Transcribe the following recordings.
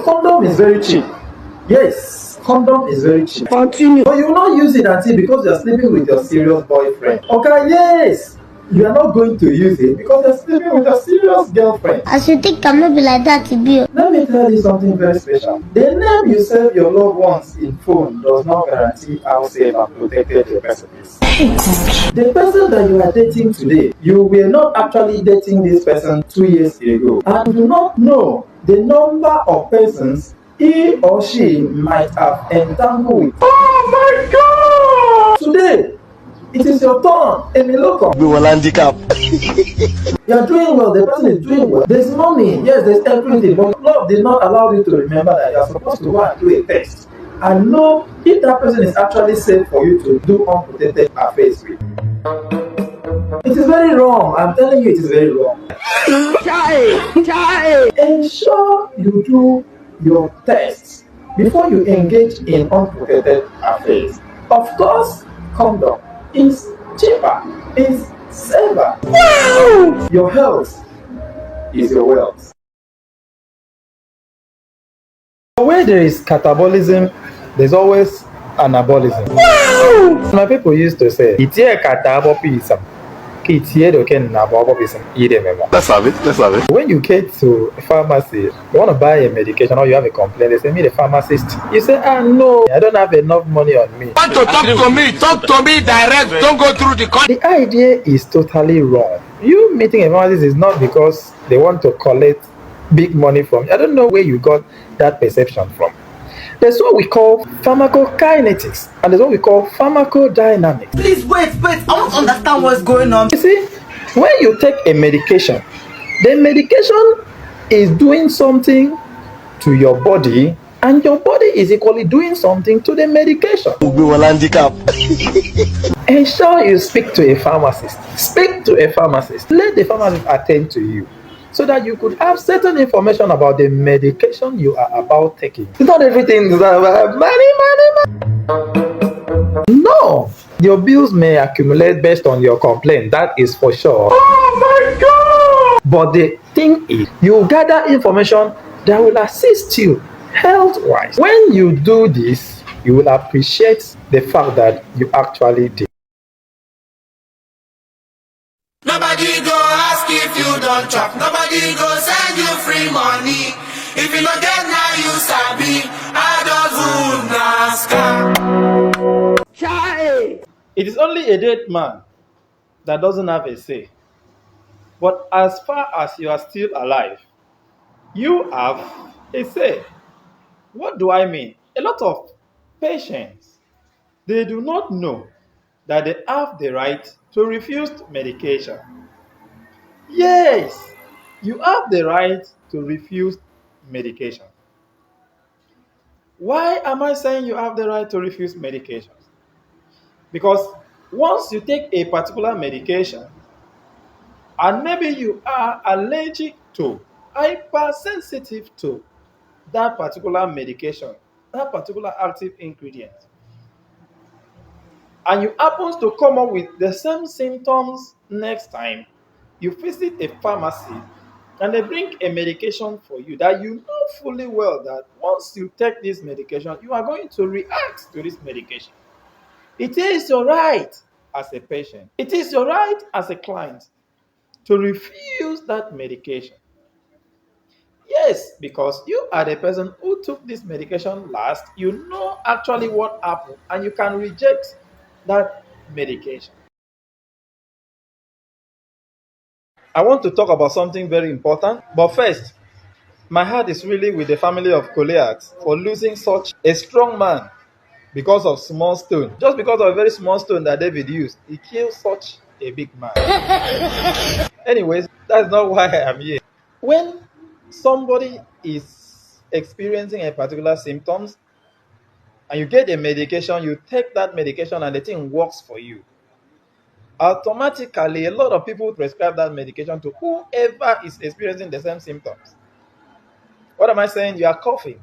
Condom is very cheap. Yes, condom is very cheap. Continue. But you will not use it until because you are sleeping with your serious boyfriend. Okay, yes. You are not going to use it because you're sleeping with your serious girlfriend. As you think I'm not be like that, Ibio. Let me tell you something very special. The name you save your loved ones in phone does not guarantee how safe and protected the person is. The person that you are dating today, you were not actually dating this person 2 years ago and do not know the number of persons he or she might have entangled with. Oh my God! Today, it is your turn. Emiloko. We will handicap. You are doing well, the person is doing well. There's money, yes, there's everything, but love did not allow you to remember that you are supposed to go and do a test and know if that person is actually safe for you to do unprotected affairs with. It is very wrong. I'm telling you, it is very wrong. Ensure you do your tests before you engage in unprotected affairs. Of course, condom is cheaper, is safer. Wow! Your health is your wealth. Where there is catabolism, there's always anabolism. Wow! My people used to say, Let's have it. when you get to a pharmacy, you want to buy a medication or you have a complaint, they say, meet the pharmacist. You say, no, I don't have enough money on me. Want to talk to me direct, don't go through the con. The idea is totally wrong. You meeting a pharmacist is not because they want to collect big money from you. I don't know where you got that perception from. There's what we call pharmacokinetics and there's what we call pharmacodynamics. Please wait. I want to understand what's going on. You see, when you take a medication, the medication is doing something to your body and your body is equally doing something to the medication. We will handicap. Ensure you speak to a pharmacist. Speak to a pharmacist. Let the pharmacist attend to you so that you could have certain information about the medication you are about taking. It's not everything is about money. No. Your bills may accumulate based on your complaint. That is for sure. Oh my God! But the thing is, you gather information that will assist you health-wise. When you do this, you will appreciate the fact that you actually did. Nobody go ask if you don't chop. Nobody go send you free money. If you don't get now, you sabi. I don't scam. It is only a dead man that doesn't have a say. But as far as you are still alive, you have a say. What do I mean? A lot of patients, they do not know that they have the right to refuse medication. Yes, you have the right to refuse medication. Why am I saying you have the right to refuse medication? Because once you take a particular medication, and maybe you are allergic to, hypersensitive to that particular medication, that particular active ingredient, and you happen to come up with the same symptoms next time you visit a pharmacy and they bring a medication for you that you know fully well that once you take this medication, you are going to react to this medication. It is your right as a patient, it is your right as a client to refuse that medication. Yes, because you are the person who took this medication last, you know actually what happened, and you can reject that medication. I want to talk about something very important, but first, my heart is really with the family of Goliath for losing such a strong man because of small stone. Just because of a very small stone that David used, he killed such a big man. Anyways, that's not why I am here. When somebody is experiencing a particular symptoms and you get a medication, you take that medication and the thing works for you. Automatically, a lot of people prescribe that medication to whoever is experiencing the same symptoms. What am I saying? You are coughing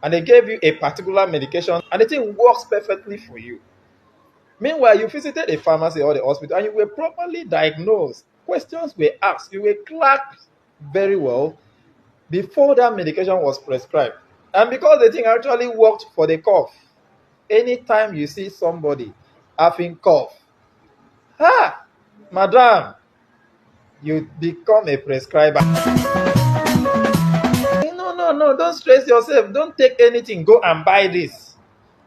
and they gave you a particular medication and the thing works perfectly for you. Meanwhile, you visited a pharmacy or the hospital and you were properly diagnosed. Questions were asked. You were clerked very well. before that medication was prescribed. And because the thing actually worked for the cough, anytime you see somebody having cough, madam, you become a prescriber. No, don't stress yourself. Don't take anything. Go and buy this.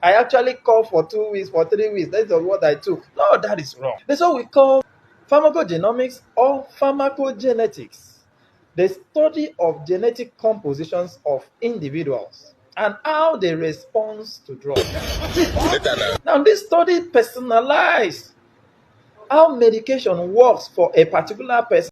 I actually coughed for 2 weeks, for 3 weeks. That's what I took. No, that is wrong. That's what we call pharmacogenomics or pharmacogenetics. The study of genetic compositions of individuals and how they respond to drugs. Now, this study personalized how medication works for a particular person.